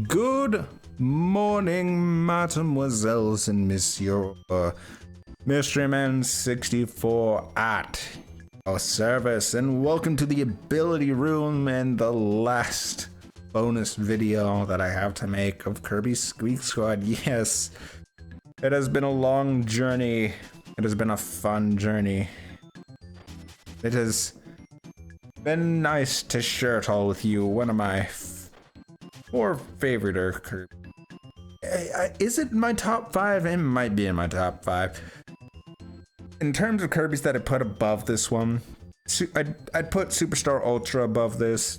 Good morning, mademoiselles and messieurs. Mystery Man 64 at your service, and welcome to the ability room and the last bonus video that I have to make of Kirby Squeak Squad. Yes, it has been a long journey. It has been a fun journey. It has been nice to share it all with you. One of my more favorite Kirby. Is it my top 5? It might be in my top 5. In terms of Kirby's that I put above this one, I'd put Superstar Ultra above this.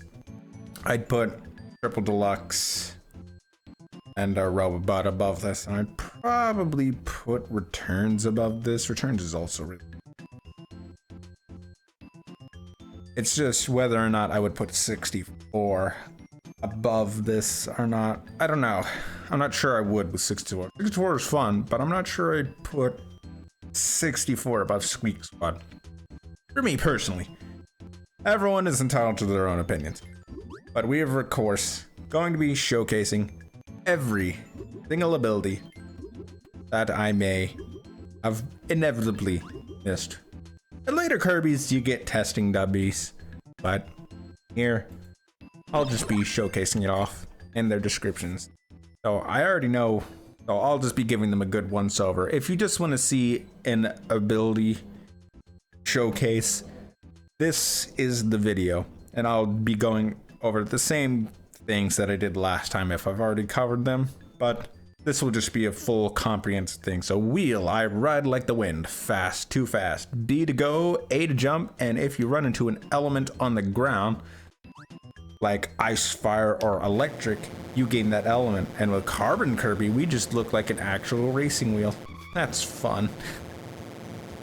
I'd put Triple Deluxe and Robobot above this. And I'd probably put Returns above this. Returns is also really... It's just whether or not I would put 64 above this or not. I don't know. I'm not sure I would with 64. 64 is fun, but I'm not sure I'd put 64 above Squeak Squad. For me personally. Everyone is entitled to their own opinions. But we are, of course, going to be showcasing every single ability that I may have inevitably missed. In later Kirby's, you get testing dubbies, but here, I'll just be showcasing it off in their descriptions. So I already know, so I'll just be giving them a good once over. If you just want to see an ability showcase, this is the video, and I'll be going over the same things that I did last time if I've already covered them, but this will just be a full comprehensive thing. So wheel, I ride like the wind, fast, too fast, B to go, A to jump, and if you run into an element on the ground, like ice, fire, or electric, you gain that element. And with Carbon Kirby, we just look like an actual racing wheel. That's fun.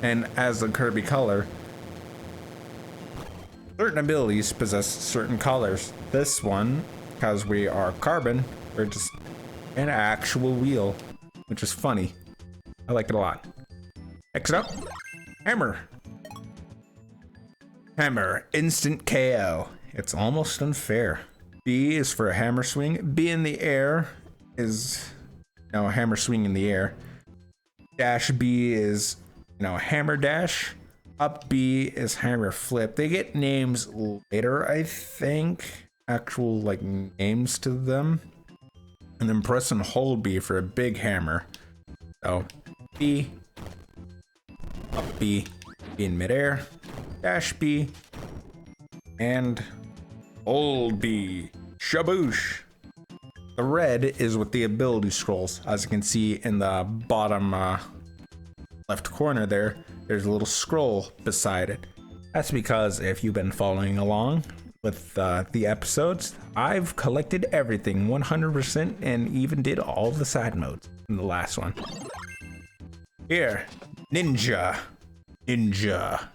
And as the Kirby color, certain abilities possess certain colors. This one, because we are Carbon, we're just an actual wheel, which is funny. I like it a lot. Next up, Hammer. Hammer, instant KO. It's almost unfair. B is for a hammer swing. B in the air is, a hammer swing in the air. Dash B is, hammer dash. Up B is hammer flip. They get names later, I think. Actual, names to them. And then press and hold B for a big hammer. So, B. Up B. B in midair. Dash B. And Old B. Shaboosh. The red is with the ability scrolls. As you can see in the bottom left corner there, there's a little scroll beside it. That's because if you've been following along with the episodes, I've collected everything 100% and even did all the side modes in the last one. Here, Ninja. Ninja?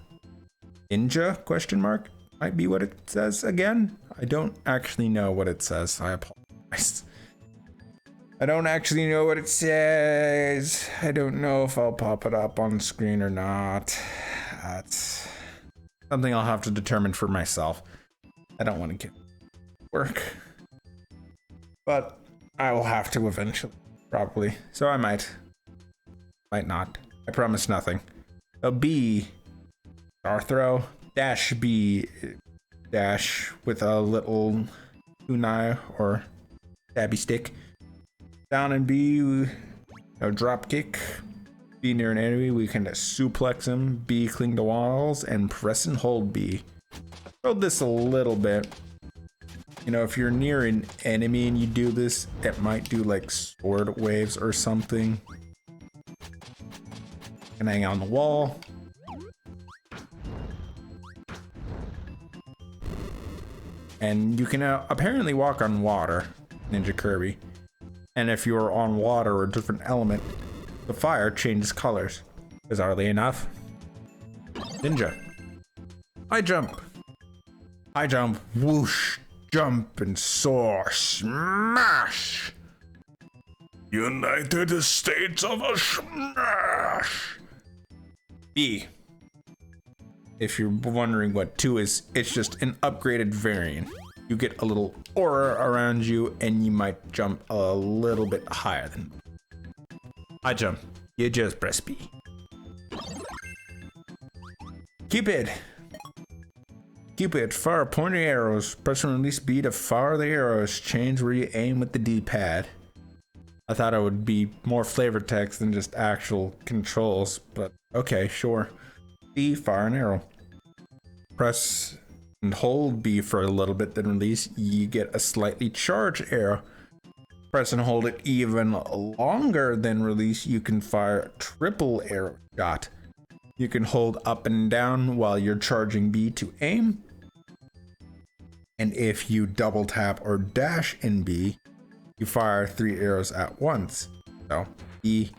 Question mark? Might be what it says again. I don't actually know what it says. I apologize. I don't actually know what it says. I don't know if I'll pop it up on screen or not. That's something I'll have to determine for myself. I don't want to get work, but I will have to eventually, probably. So I might not. I promise nothing. A B, star throw. Dash B, dash with a little kunai or stabby stick. Down and B, drop kick. B near an enemy, we can suplex him. B, cling to walls, and press and hold B. Hold this a little bit. If you're near an enemy and you do this, it might do sword waves or something. And hang on the wall. And you can apparently walk on water, Ninja Kirby. And if you're on water or a different element, the fire changes colors. Bizarrely enough. Ninja. High jump. High jump. Whoosh. Jump and soar. Smash. United States of a smash. B. If you're wondering what 2 is, it's just an upgraded variant. you get a little aura around you and you might jump a little bit higher than I jump. You just press B. Cupid. Cupid, fire pointy arrows. Press and release B to fire the arrows. Change where you aim with the D-pad. I thought it would be more flavor text than just actual controls, but okay, sure. B, fire an arrow. Press and hold B for a little bit, then release. You get a slightly charged arrow. Press and hold it even longer, then release. You can fire triple arrow shot. You can hold up and down while you're charging B to aim. And if you double tap or dash in B, you fire 3 arrows at once. So B.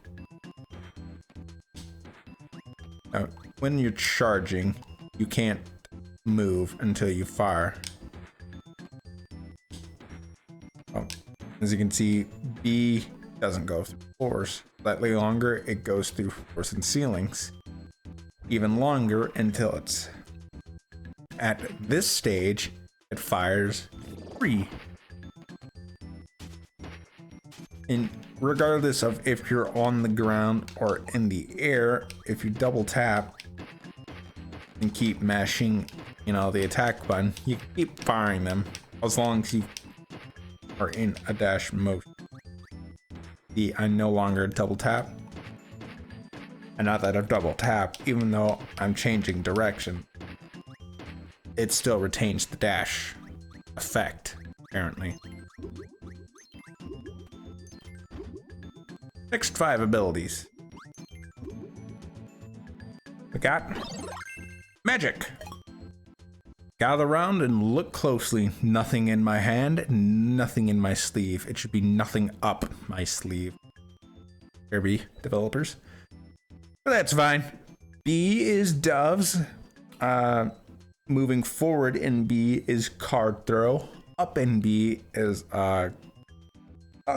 Now, when you're charging, you can't move until you fire. Oh, as you can see, B doesn't go through floors. Slightly longer, it goes through floors and ceilings. Even longer until it's at this stage, it fires 3. And regardless of if you're on the ground or in the air, if you double tap and keep mashing, the attack button, you can keep firing them as long as you are in a dash mode. See, I no longer double tap. And now that I've double tapped, even though I'm changing direction, it still retains the dash effect, apparently. Next 5 abilities. We got magic. Gather around and look closely. Nothing in my hand, nothing in my sleeve. It should be nothing up my sleeve. Kirby developers. But that's fine. B is doves. Moving forward in B is card throw. Up in B is I'll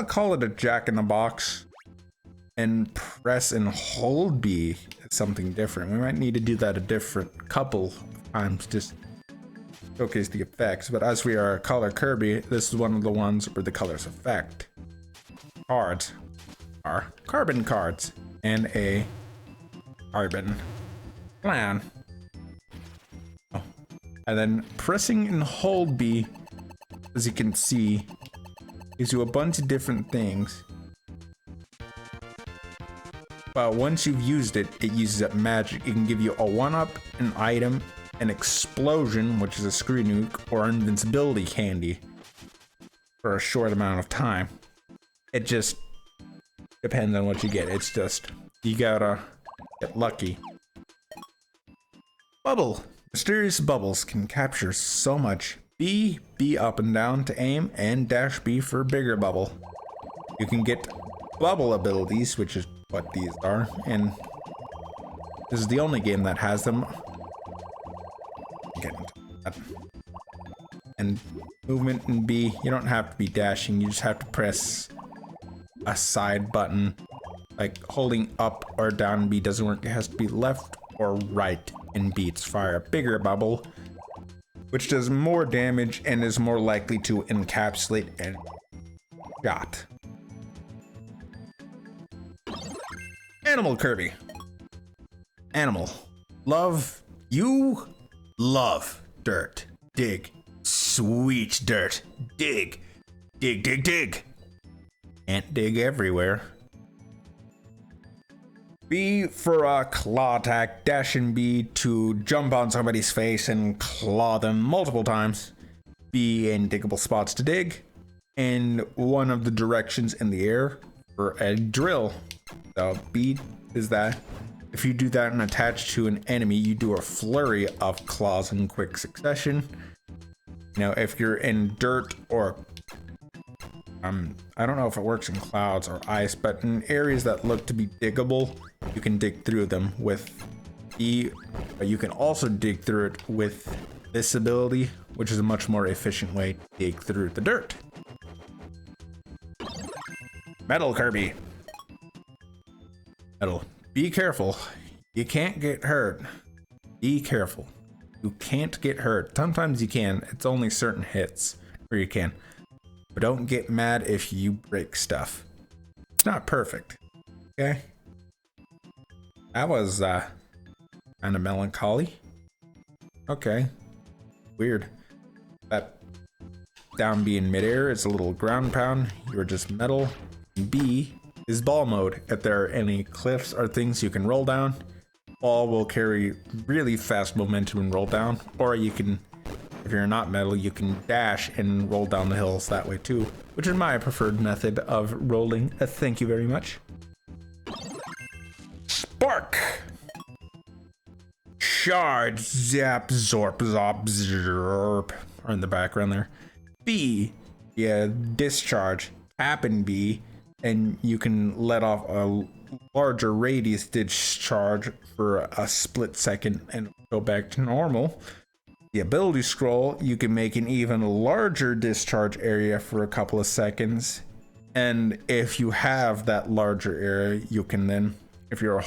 call it a jack in the box. And press and hold B is something different. We might need to do that a different couple of times just showcase the effects. But as we are a color Kirby, this is one of the ones where the colors affect. Cards are carbon cards and a carbon clown. Oh. And then pressing and hold B, as you can see, gives you a bunch of different things. But once you've used it, it uses up magic. It can give you a 1-up, an item, an explosion, which is a screw nuke, or invincibility candy for a short amount of time. It just depends on what you get. It's just, you gotta get lucky. Bubble. Mysterious bubbles can capture so much. B up and down to aim, and dash B for bigger bubble. You can get bubble abilities, which is what these are, and this is the only game that has them. Get into that. And movement in B, you don't have to be dashing, you just have to press a side button. Like holding up or down B doesn't work, it has to be left or right in B to fire a bigger bubble, which does more damage and is more likely to encapsulate and shot. Animal Kirby. Animal. Love. You love dirt. Dig. Sweet dirt. Dig. Dig, dig, dig. Can't dig everywhere. B for a claw attack. Dash and B to jump on somebody's face and claw them multiple times. B in diggable spots to dig. And one of the directions in the air for a drill. So B is that. If you do that and attach to an enemy, you do a flurry of claws in quick succession. Now, if you're in dirt or I don't know if it works in clouds or ice, but in areas that look to be diggable, you can dig through them with B, but you can also dig through it with this ability, which is a much more efficient way to dig through the dirt. Metal Kirby. Metal. Be careful. You can't get hurt. Be careful. You can't get hurt. Sometimes you can. It's only certain hits where you can. But don't get mad if you break stuff. It's not perfect. Okay? That was kind of melancholy. Okay. Weird. That down B in midair is a little ground pound. You're just metal. B is ball mode. If there are any cliffs or things you can roll down, ball will carry really fast momentum and roll down. Or you can, if you're not metal, you can dash and roll down the hills that way too, which is my preferred method of rolling. Thank you very much. Spark. Charge, zap, zorp, zop, zerp are in the background there. B, yeah, discharge, tap and B, and you can let off a larger radius discharge for a split second and go back to normal. The ability scroll, you can make an even larger discharge area for a couple of seconds. And if you have that larger area, you can then, if you were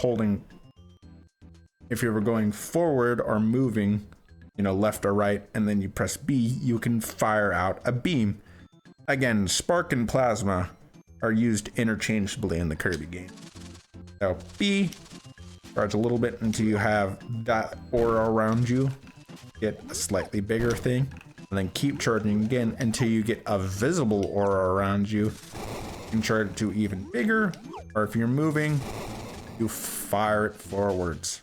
going forward or moving, you know, left or right, and then you press B, you can fire out a beam. Again, spark and plasma are used interchangeably in the Kirby game. So B, charge a little bit until you have that aura around you, get a slightly bigger thing, and then keep charging again until you get a visible aura around you. You can charge it to even bigger, or if you're moving, you fire it forwards.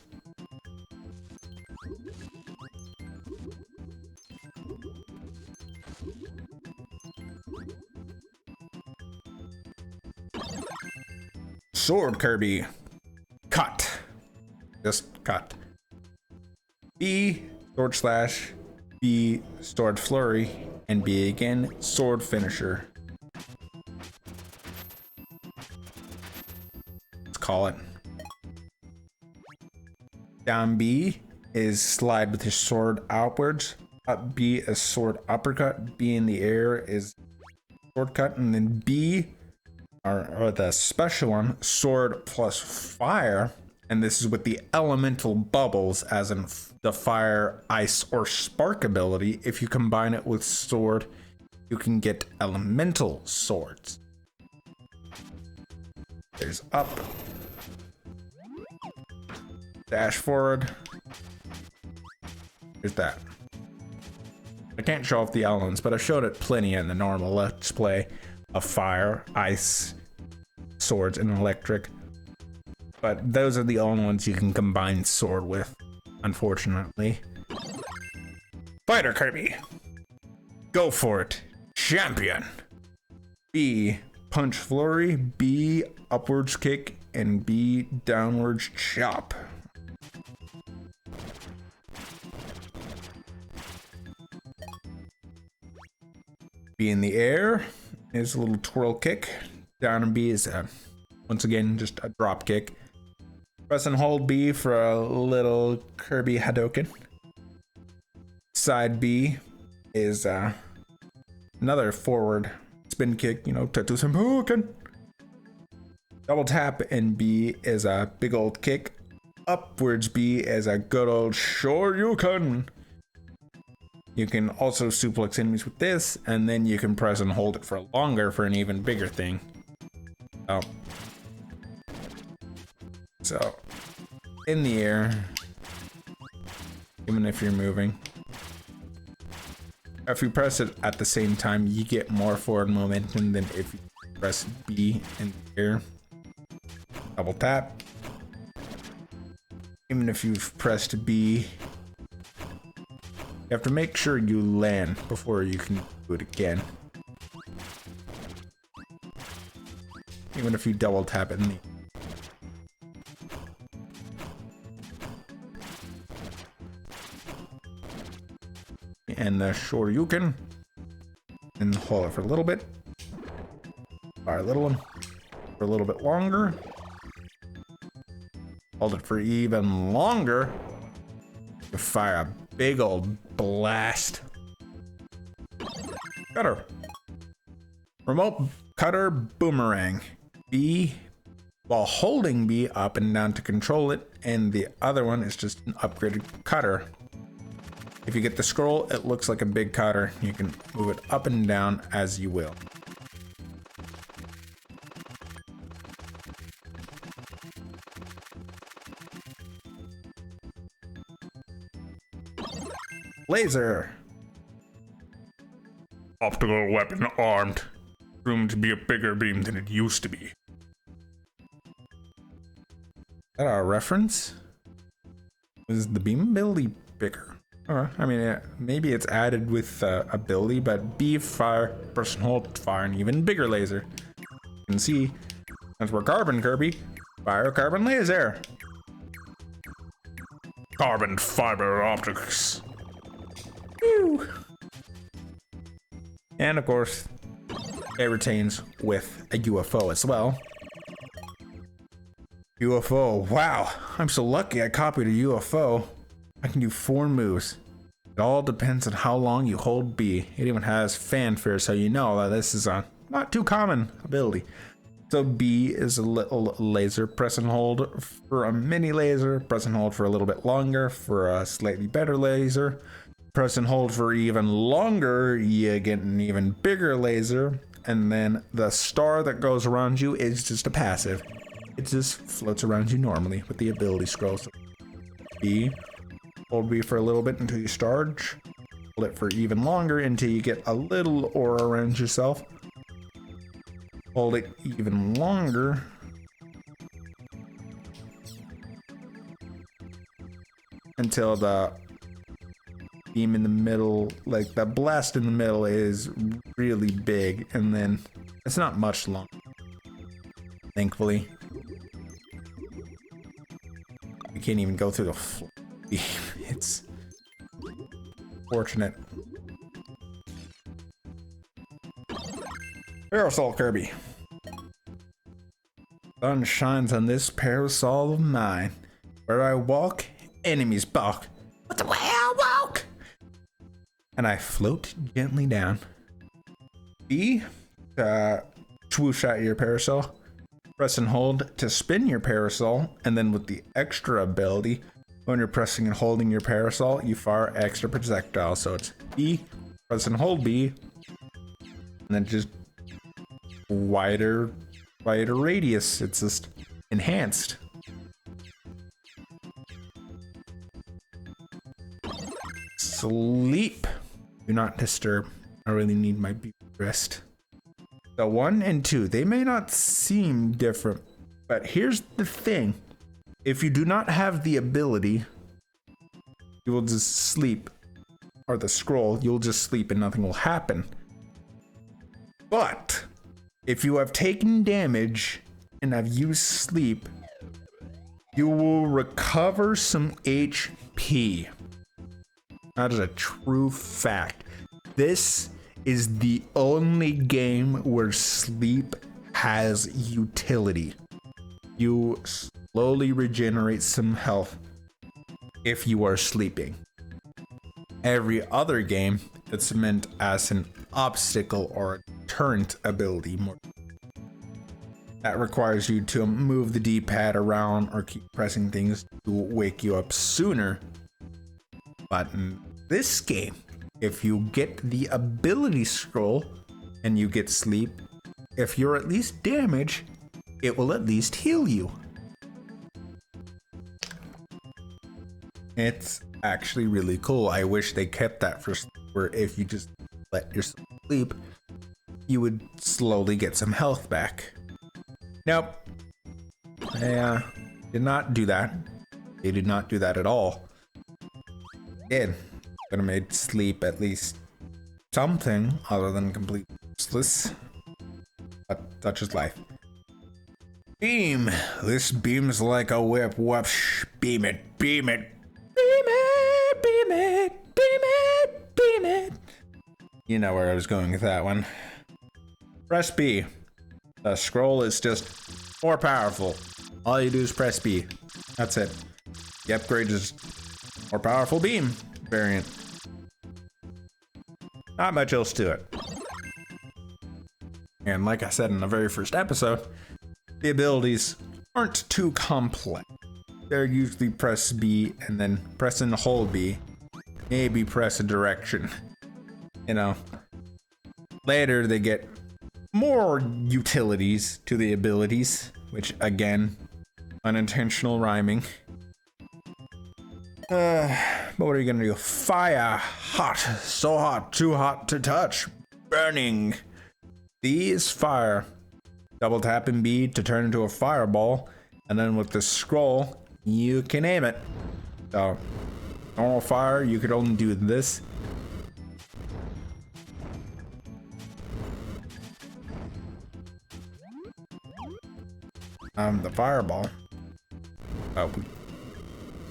Sword Kirby. Cut. Just cut. B, sword slash, B, sword flurry, and B again, sword finisher. Let's call it. Down B is slide with your sword outwards. Up B is sword uppercut. B in the air is sword cut, and then B, or the special one, sword plus fire, and this is with the elemental bubbles, as in the fire, ice, or spark ability. If you combine it with sword, you can get elemental swords. There's up, dash forward. Here's that. I can't show off the elements, but I showed it plenty in the normal Let's Play of fire, ice, swords, and electric. But those are the only ones you can combine sword with, unfortunately. Fighter Kirby. Go for it. Champion. B, punch flurry. B, upwards kick. And B, downwards chop. B in the air is a little twirl kick. Down and B is once again just a drop kick. Press and hold B for a little Kirby Hadouken. Side B is another forward spin kick, you know, Tetsu Senpuken. Double tap and B is a big old kick. Upwards B is a good old Shoryuken. You can also suplex enemies with this, and then you can press and hold it for longer for an even bigger thing. So, in the air, even if you're moving, if you press it at the same time, you get more forward momentum than if you press B in the air. Double tap. Even if you've pressed B, you have to make sure you land before you can do it again. Even if you double tap it in the... And the Shoryuken. And hold it for a little bit. Fire a little one. For a little bit longer. Hold it for even longer. You fire a big old blast. Cutter. Remote cutter boomerang. B while holding B up and down to control it, and the other one is just an upgraded cutter. If you get the scroll, it looks like a big cutter. You can move it up and down as you will. Laser. Optical weapon armed. Room to be a bigger beam than it used to be. Is that a reference? Is the beam ability bigger? I mean, maybe it's added with ability, but B fire, person hold, fire an even bigger laser. You can see, that's where carbon, Kirby. Fire a carbon laser. Carbon fiber optics. Whew. And of course, it retains with a UFO as well. UFO, wow, I'm so lucky I copied a UFO. I can do 4 moves. It all depends on how long you hold B. It even has fanfare, so you know that this is a not too common ability. So B is a little laser, press and hold for a mini laser, press and hold for a little bit longer for a slightly better laser, press and hold for even longer, you get an even bigger laser, and then the star that goes around you is just a passive. It just floats around you normally with the ability scrolls. B, hold B for a little bit until you charge. Hold it for even longer until you get a little aura around yourself. Hold it even longer. Until the beam in the middle, like the blast in the middle is really big, and then it's not much longer. Thankfully. You can't even go through the beam. It's fortunate. Parasol Kirby. Sun shines on this parasol of mine. Where I walk, enemies balk. But the way I walk! And I float gently down. B, swoosh out your parasol. Press and hold to spin your parasol, and then with the extra ability, when you're pressing and holding your parasol, you fire extra projectiles. So it's B, press and hold B, and then just wider radius. It's just enhanced. Sleep. Do not disturb. I really need my rest. The 1 and 2, they may not seem different, but here's the thing. If you do not have the ability, you will just sleep. Or the scroll, you'll just sleep and nothing will happen. But if you have taken damage and have used sleep, you will recover some HP. That is a true fact. This is the only game where sleep has utility. You slowly regenerate some health if you are sleeping. Every other game, it's meant as an obstacle or a deterrent ability. That requires you to move the D-pad around or keep pressing things to wake you up sooner. But in this game, if you get the ability scroll and you get sleep, if you're at least damaged, it will at least heal you. It's actually really cool. I wish they kept that for where if you just let yourself sleep, you would slowly get some health back. Nope. They did not do that. They did not do that at all. Did. Could have made sleep at least something other than complete useless. But such is life. Beam. This beam's like a whip. Whoosh. Beam it. Beam it. Beam it. Beam it. Beam it. Beam it. You know where I was going with that one. Press B. The scroll is just more powerful. All you do is press B. That's it. The upgrade is more powerful beam variant. Not much else to it. And like I said in the very first episode, the abilities aren't too complex. They're usually press B and then press and hold B. maybe press a direction. You know, later they get more utilities to the abilities, which again, unintentional rhyming. But what are you gonna do? Fire, hot, so hot, too hot to touch, burning. B is fire. Double tap and B to turn into a fireball, and then with the scroll, you can aim it. So, normal fire, you could only do this. The fireball.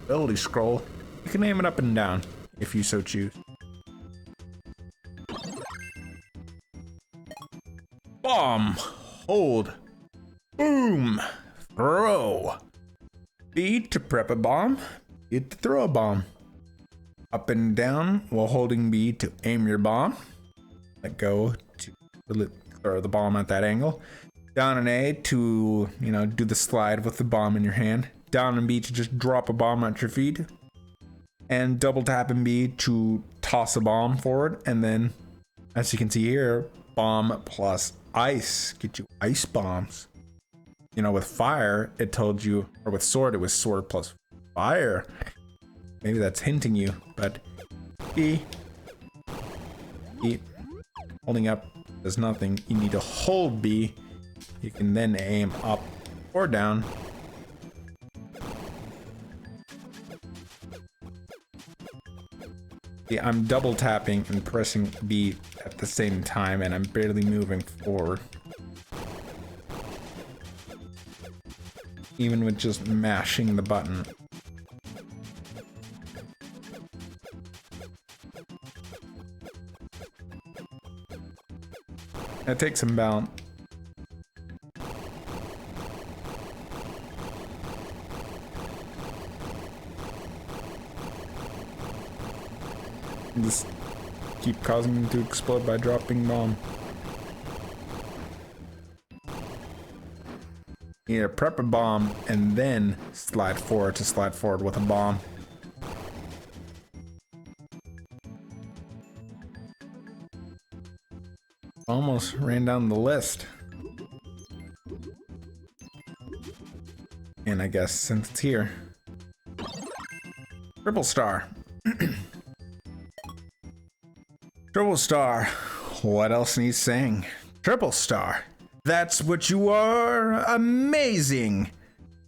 Ability scroll, you can aim it up and down if you so choose. Bomb, hold, boom, throw. B to prep a bomb, B to throw a bomb. Up and down while holding B to aim your bomb. Let go to throw the bomb at that angle. Down and A to, you know, do the slide with the bomb in your hand. Down and B to just drop a bomb at your feet. And double tap and B to toss a bomb forward. And then, as you can see here, bomb plus ice. Get you ice bombs. You know, with fire, it told you, or with sword, it was sword plus fire. Maybe that's hinting you, but B. Holding up does nothing. You need to hold B. You can then aim up or down. See, I'm double tapping and pressing B at the same time, and I'm barely moving forward. Even with just mashing the button. That takes some balance. Just keep causing them to explode by dropping bomb. You need to prep a bomb and then slide forward to slide forward with a bomb. Almost ran down the list. And I guess since it's here, triple star. Triple star. What else needs saying? Triple star. That's what you are. Amazing.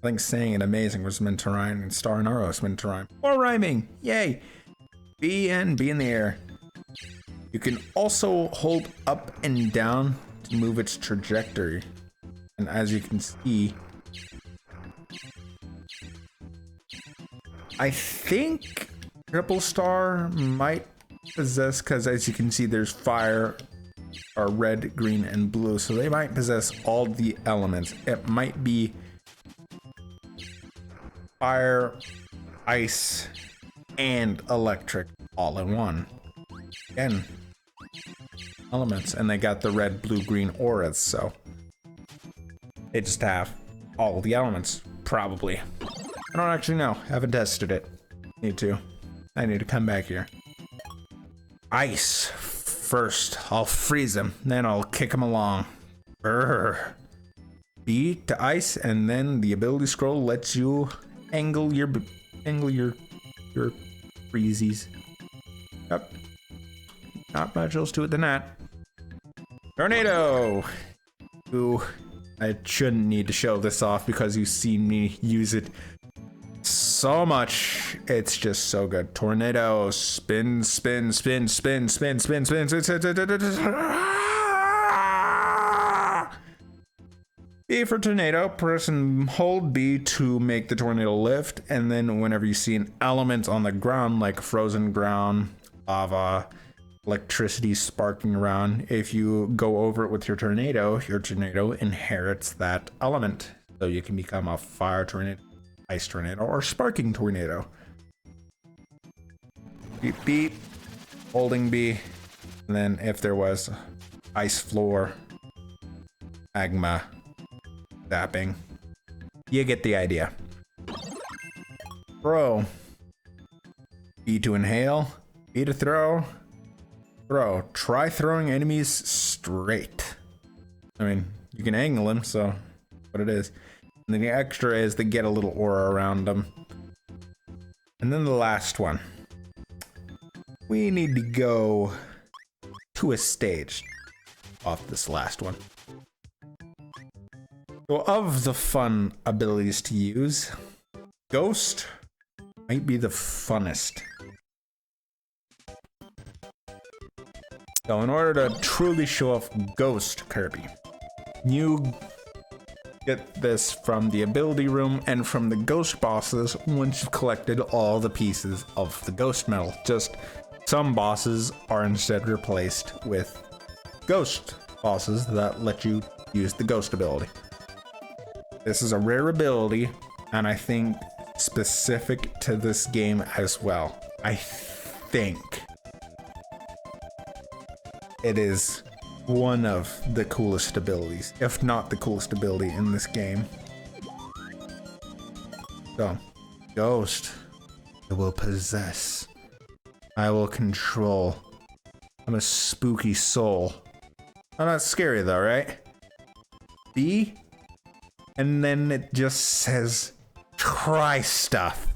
I think saying it amazing was meant to rhyme, and star and arrow was meant to rhyme. Or rhyming. Yay. B and B in the air. You can also hold up and down to move its trajectory. And as you can see, I think triple star might possess, because as you can see there's fire, or red, green, and blue, so they might possess all the elements. It might be fire, ice, and electric all in one. Again, elements, and they got the red, blue, green auras, so they just have all the elements, probably. I don't actually know, haven't tested it. I need to come back here. Ice. First, I'll freeze him, then I'll kick him along. Brr. B to ice, and then the ability scroll lets you angle your freezies. Yep. Not much else to it than that. Tornado. Ooh, I shouldn't need to show this off because you've seen me use it so much. It's just so good. Tornado. Spin, spin, spin, spin, spin, spin, spin, spin, spin, spin, spin. B for tornado. Press and hold B to make the tornado lift. And then whenever you see an element on the ground, like frozen ground, lava, electricity sparking around, if you go over it with your tornado inherits that element. So you can become a fire tornado, ice tornado, or sparking tornado. Beep beep, holding B, and then if there was ice floor, magma, zapping, you get the idea. Throw. B to inhale, B to throw. Throw. Try throwing enemies straight. I mean, you can angle them, so what it is. And then the extra is to get a little aura around them. And then the last one. We need to go to a stage off this last one. So of the fun abilities to use, Ghost might be the funnest. So in order to truly show off Ghost Kirby, you get this from the ability room and from the ghost bosses once you've collected all the pieces of the ghost medal. Just some bosses are instead replaced with ghost bosses that let you use the ghost ability. This is a rare ability, and I think specific to this game as well. I think it is one of the coolest abilities, if not the coolest ability in this game. So, Ghost, I will possess. I will control. I'm a spooky soul. Oh, not scary though, right? B, and then it just says, try stuff.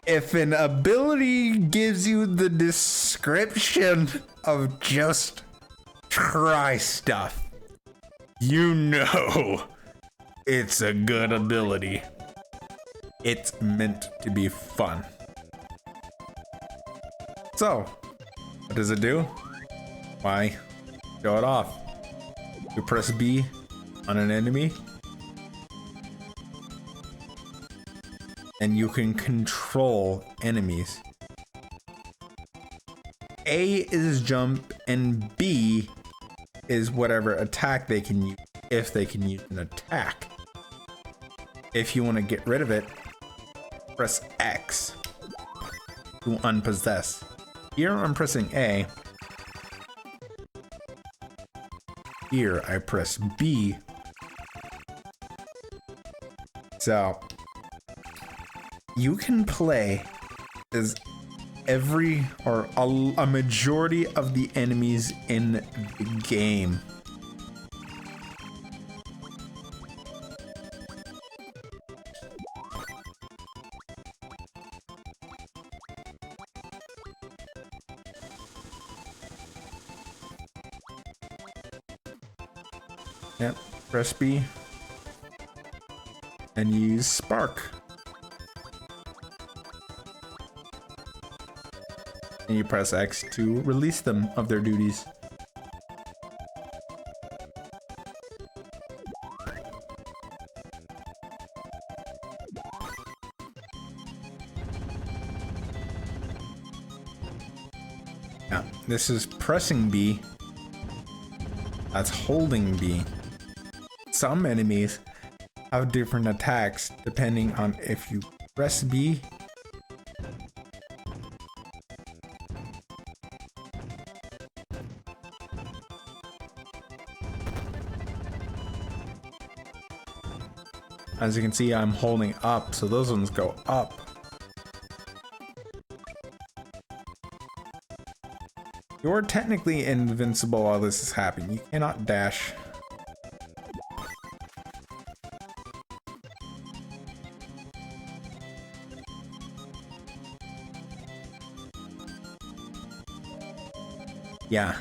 If an ability gives you the description of just try stuff, you know it's a good ability. It's meant to be fun. So, what does it do? Why, show it off. You press B on an enemy, and you can control enemies. A is jump, and B is whatever attack they can use, if they can use an attack. If you want to get rid of it, press X to unpossess. Here I'm pressing A. Here I press B. So you can play as every or a majority of the enemies in the game. Yep, press B and use Spark. And you press X to release them of their duties. Now, this is pressing B. That's holding B. Some enemies have different attacks depending on if you press B As you can see, I'm holding up, so those ones go up. You're technically invincible while this is happening. You cannot dash. Yeah.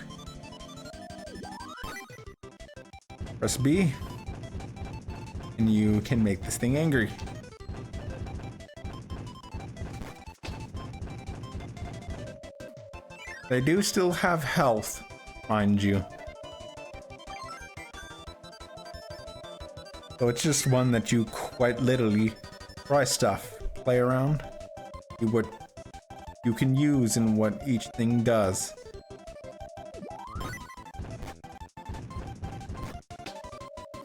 Press B. And you can make this thing angry. They do still have health, mind you. So it's just one that you quite literally try stuff, play around, see what you can use and what each thing does.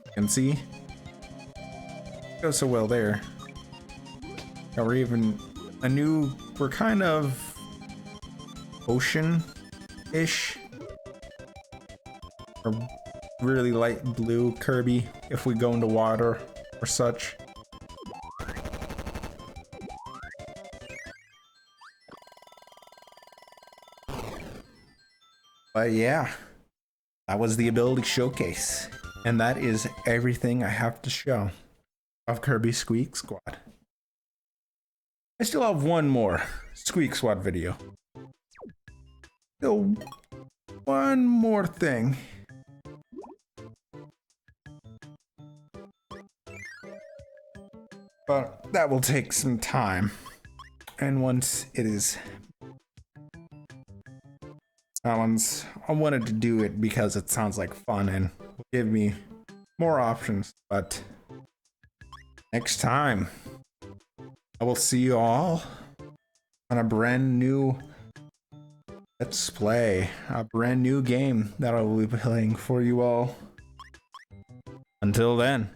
You can see? Goes so well there. Now we're we're kind of ocean-ish, or really light blue Kirby if we go into water or such. But yeah, that was the ability showcase. And that is everything I have to show of Kirby Squeak Squad. I still have one more Squeak Squad video. Still one more thing. But that will take some time. And once it is... I wanted to do it because it sounds like fun and will give me more options. But next time, I will see you all on a brand new Let's Play. A brand new game that I will be playing for you all. Until then.